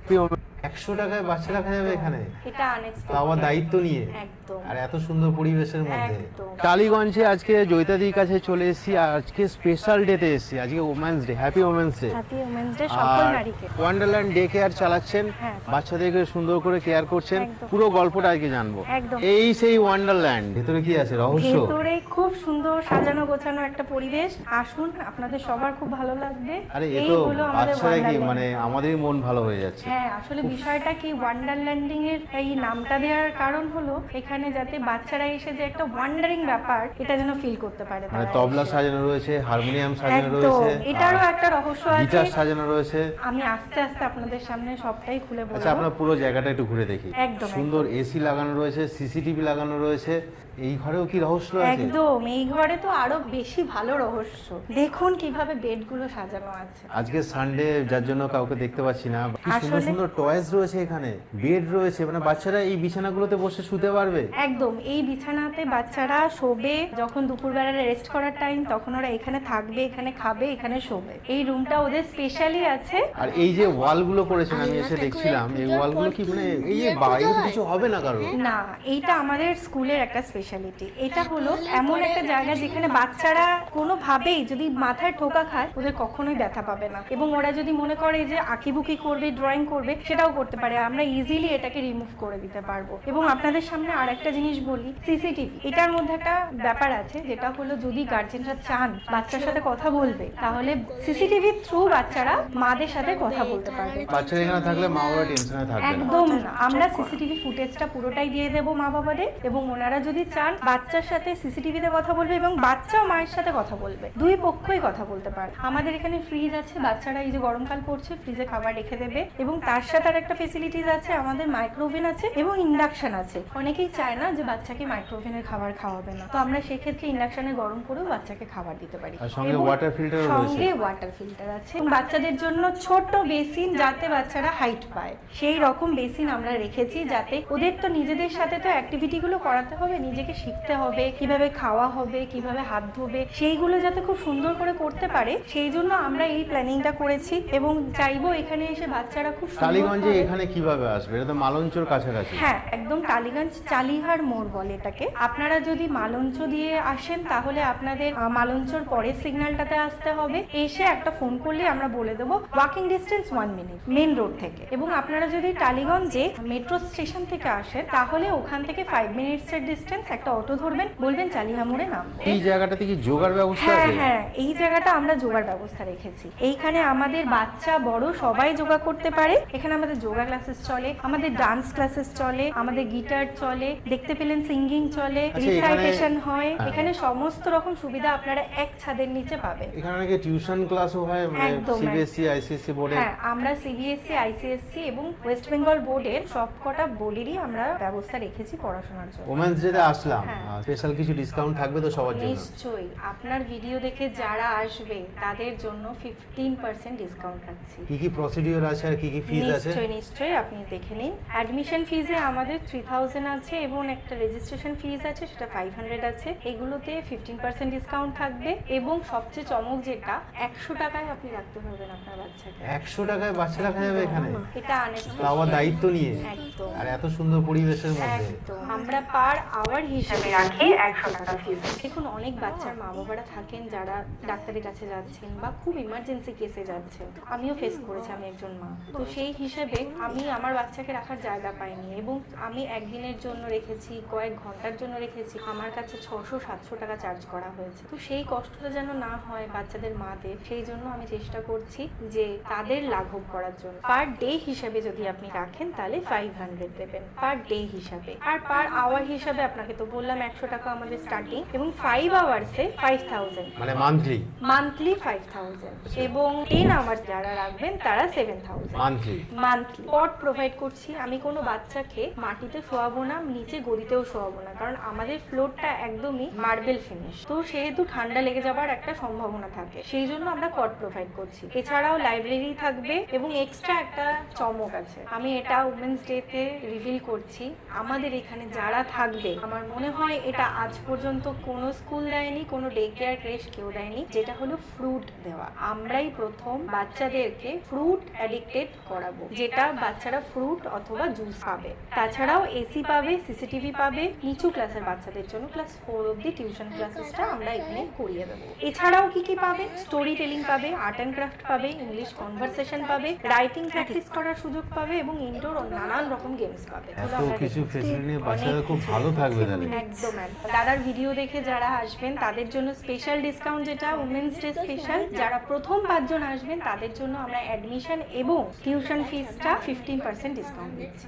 100 টাকায় বাচ্চা রাখা যাবে এখানে, এটা আনএক্সপেক্টেড, আবার দায়িত্ব নিয়ে, একদম আর এত সুন্দর পরিবেশের মধ্যে। একদম। টালিগঞ্জে আজকে জয়িতাদির কাছে চলে এসেছি, আর আজকে স্পেশাল ডেতে এসেছি, আজকে women's day, happy women's day. Happy women's day সকল আর নারীকে। ওয়ান্ডারল্যান্ড ডে কেয়ার চালাচ্ছেন, হ্যাঁ। বাচ্চাদেরকে সুন্দর করে কেয়ার করছেন, একদম। পুরো গল্পটা আজকে জানবো। একদম। এই সেই ওয়ান্ডারল্যান্ড, ভেতরে কি আছে রহস্য? ভেতরে খুব সুন্দর সাজানো গোছানো একটা পরিবেশ, আসুন আপনাদের সবার খুব ভালো লাগবে। আরে এ এই তো হলো আমাদের বাচ্চারা কি ওয়ান্ডারল্যান্ড। মানে আমাদেরই মন ভালো হয়ে যাচ্ছে। হ্যাঁ, আসলে বিষয়টা কি, ওয়ান্ডারল্যান্ডিং এর এই নামটা দেওয়ার কারণ হলো এখানে যাতে বাচ্চারা এসে যে একটা ওয়ান্ডারিং ব্যাপার এটা যেন ফিল করতে পারে। মানে তারা তবলা এসে। সাজানো রয়েছে, হারমোনিয়াম সাজানো একদম, রয়েছে, এটারও একটা রহস্য আছে। গিটার সাজানো রয়েছে। আমি আস্তে আস্তে আপনাদের সামনে সবটাই খুলে আচ্ছা, বলবো। আপনার পুরো জায়গাটা একটু ঘুরে দেখি। একদম, সুন্দর এসি লাগানো রয়েছে, সিসিটিভি লাগানো রয়েছে। এই ঘরেও কি রহস্য আছে? একদম, এই ঘরে তো আরো বেশি ভালো রহস্য। দেখুন কিভাবে বেডগুলো সাজানো আছে। আজকে সানডে, যার জন্য কাউকে দেখতে পাচ্ছি না। কি সুন্দর আসলে- সুন্দর টয়েস রয়েছে এখানে, বেড রয়েছে, মানে বাচ্চারা এই বিছানাগুলোতে বসে শুতে পারবে। একদম, এই বিছানাতে বাচ্চারা শোবে, যখন দুপুরবেলা রেস্ট করার টাইম তখন ওরা এখানে থাকবে, এখানে খাবে, এখানে শোবে। এই রুমটা ওদের স্পেশালি আছে। আর এই যে ওয়ালগুলো করেছেন, আমি এসে দেখছিলাম, এই ওয়ালগুলো কি মানে এই যে বাইরে কিছু হবে না কারো? না, এইটা আমাদের স্কুলের একটা স্পেশালিটি। এটা হলো এমন একটা জায়গা যেখানে বাচ্চারা কোনোভাবেই যদি মাথায় ঠোকা খায় ওদের কখনোই ব্যথা পাবে না, এবং ওরা যদি মনে করে যে আঁকিবুকি করবে, ড্রয়িং করবে, সেটাও করতে পারে। আমরা ইজিলি এটাকে রিমুভ করে দিতে পারবো। এবং আপনাদের সামনে আর একটা জিনিস বলি, সিসিটিভি, এটার মধ্যে একটা ব্যাপার আছে, যেটা হলো যদি গার্জেনরা চান বাচ্চার সাথে কথা বলবে, তাহলে সিসিটিভির থ্রু বাচ্চারা মাদের সাথে কথা বলতে পারবে। বাচ্চারা এখানে থাকলে মা বাবা টেনশনে থাকবে না। একদম না, আমরা সিসিটিভি ফুটেজটা পুরোটাই দিয়ে দেবো মা বাবাদের, এবং ওনারা যদি চান বাচ্চার সাথে সিসিটিভিতে কথা বলবে এবং বাচ্চাও মায়ের সাথে কথা বলবে, দুই পক্ষই কথা বলতে পারে। আমাদের এখানে ফ্রিজ আছে, বাচ্চারা এই যে গরমকাল পড়ছে ফ্রিজে খাবার রেখে দেবে, এবং তার সাথে আর একটা ফেসিলিটিস আছে, আমাদের মাইক্রোওভেন আছে এবং ইন্ডাকশন আছে। অনেকেই চায় না যে বাচ্চাকে মাইক্রোওভেনের খাবার খাওয়াবে না, তো আমরা সেক্ষেত্রে ইন্ডাকশনে গরম করেও বাচ্চাকে খাবার দিতে পারি। আর সঙ্গে এবং ওয়াটার ফিল্টারও রয়েছে। সঙ্গে ওয়াটার ফিল্টার আছে, এবং বাচ্চাদের জন্য ছোট বেসিন, যাতে বাচ্চারা হাইট পায় সেই রকম বেসিন আমরা রেখেছি, যাতে ওদের তো নিজেদের সাথে তো অ্যাক্টিভিটিগুলো করাতে হবে, নিজেকে শিখতে হবে কিভাবে খাওয়া হবে, কিভাবে হাত ধোবে, সেইগুলো যাতে খুব সুন্দর করে করতে পারে, সেই জন্য আমরা এই প্ল্যানিংটা করেছি। এবং চাইবো এখানে এসে বাচ্চারা খুব সুন্দর টালিগঞ্জে করে- এখানে কিভাবে আসবে? এটা তো মালঞ্চর কাছাকাছি। হ্যাঁ, একদম টালিগঞ্জ, চালিহার মোড় বলে এটাকে। আপনারা যদি মালঞ্চ দিয়ে আসেন তাহলে আপনাদের মালঞ্চর পরের সিগন্যালটাতে আসতে হবে, এসে একটা ফোন করলে আমরা বলে দেবো। Walking distance 1 minute main road থেকে। এবং আপনারা যদি টালিগঞ্জে মেট্রো স্টেশন থেকে আসেন তাহলে ওখান থেকে 5 মিনিটসের ডিস্টেন্স, একটা অটো ধরবেন, বলবেন চালিহা মোড়ে নামবো। এই জায়গাটাতে কি যোগার ব্যবস্থা হ্যাঁ আছে? হ্যাঁ, এই জায়গাটা আমরা যোগার ব্যবস্থা রেখেছি। এইখানে আমাদের বাচ্চা বড় সবাই যোগা করতে পারে। এখানে আমাদের যোগা ক্লাসেস চলে, আমাদের ডান্স ক্লাসেস চলে, আমাদের গিটার চলে, দেখতে পেলেন সিঙ্গিং চলে, আচ্ছা, এখানে- রিসাইটেশন হয়। হ্যাঁ। এখানে সমস্ত রকম সুবিধা আপনারা এক ছাদের নিচে পাবেন। এখানে নাকি টিউশন ক্লাসও হয়, মানে একদম, সিবিএসসি আইসিএসসি বোর্ডে? হ্যাঁ, আমরা সিবিএসসি, আইসিএসসি এবং ওয়েস্ট বেঙ্গল বোর্ডের সবকটা বোর্ডেরই আমরা ব্যবস্থা রেখেছি পড়াশোনার জন্য। ওমেন্স ডেতে আসলাম, হ্যাঁ। স্পেশাল কিছু ডিসকাউন্ট থাকবে তো সবার জন্য? নিশ্চয়ই, আপনার ভিডিও দেখে যারা আসবে তাদের জন্য 15% ডিসকাউন্ট রাখছি। কি কি প্রসিডিওর আছে আর কি কি ফিজ আছে? নিশ্চয়ই নিশ্চয়ই, আপনি দেখে নিন। অ্যাডমিশন ফিজে আমাদের 3000 আছে, এবং একটা রেজিস্ট্রেশন ফিজ আছে, সেটা 500 আছে। এগুলোতে 15% ডিসকাউন্ট থাকবে, এবং সবচেয়ে চমক যেটা, 100 টাকায় আপনি রাখতে পারবেন আপনার বাচ্চাকে। 100 টাকায় বাচ্চা রাখা যাবে এখানে, এটা আনএক্সপেক্টেড, আবার দায়িত্ব নিয়ে, একদম আর এত সুন্দর পরিবেশের মধ্যে। একদম। আমরা পার আওয়ার হিসেবে রাখি 100 টাকা ফিজ। দেখুন, অনেক বাচ্চার মা বাবারা থাকেন যারা ডাক্তারের কাছে যাচ্ছেন বা খুব ইমার্জেন্সি কেসে যাচ্ছেন, আমিও ফেস করেছি, আমি একজন মা। তো সেই হিসেবে আমি আমার বাচ্চাকে রাখার জায়গা পাইনি, এবং আমি একদিনের জন্য রেখেছি, কয়েক ঘন্টার জন্য রেখেছি, আমার কাছে 600-700 টাকা চার্জ করা হয়েছে। তো সেই কষ্টটা যেন না হয় বাচ্চাদের মাদের, সেই জন্য আমি চেষ্টা করছি যে তাদের লাঘব করার জন্য। পার ডে হিসাবে যদি আপনি রাখেন তাহলে 500 দেবেন পার ডে হিসাবে, আর পার আওয়ার হিসাবে আপনাকে তো বললাম 100 টাকা আমাদের স্টার্টিং, এবং 5 আওয়ার্সে 5000, মানে মান্থলি? মান্থলি 5000, এবং 10 আওয়ার্স যারা রাখবেন তারা 7000 মান্থলি। মান্থলি। পট প্রোভাইড করছি, আমি কোনো বাচ্চাকে মাটিতে শোয়াবো না, নিচে গদিতেও শোয়াবো না, কারণ আমাদের ফ্লোরটা একদমই মার্বেল ফিনিশ, তো সেহেতু ঠান্ডা লেগে যাবার একটা সম্ভাবনা থাকে, সেই জন্য আমরা কট প্রোভাইড করছি। এছাড়াও লাইব্রেরি থাকবে, এবং এক্সট্রা একটা চমক আছে, আমি এটা উমেন্স ডেতে রিভিল করছি। আমাদের এখানে যারা থাকবে, আমার মনে হয় এটা আজ পর্যন্ত কোনো স্কুল দেয়নি, কোনো ডে কেয়ার ক্রেশ কেউ দেয়নি, যেটা হলো ফ্রুট দেওয়া। আমরাই প্রথম বাচ্চাদেরকে ফ্রুট অ্যাডিক্টেড করাবো, যেটা যেটা বাচ্চারা ফ্রুট অথবা জুস পাবে। তাছাড়াও এসি পাবে, সিসিটিভি পাবে, নিচু ক্লাসের বাচ্চাদের জন্য ক্লাস 4 অবধি টিউশন ক্লাসেসটা আমরা এখানে করিয়ে দেবো। এছাড়াও কি কি পাবে? স্টোরি টেলিং পাবে, আর্ট অ্যান্ড ক্রাফট পাবে, ইংলিশ কনভারসেশন পাবে, রাইটিং প্র্যাকটিস করার সুযোগ পাবে এবং ইনডোর ও নানান রকম গেমস পাবে। এত কিছু ফেসিলিটি নিয়ে বাচ্চারা খুব ভালো থাকবে তাহলে। একদম দাদার ভিডিও দেখে যারা আসবেন তাদের জন্য স্পেশাল ডিসকাউন্ট, যেটা উমেন্স ডে স্পেশাল। যারা প্রথম 5 জন আসবেন তাদের জন্য আমরা অ্যাডমিশন এবং টিউশন ফিসটা 15% ডিসকাউন্ট দিচ্ছি।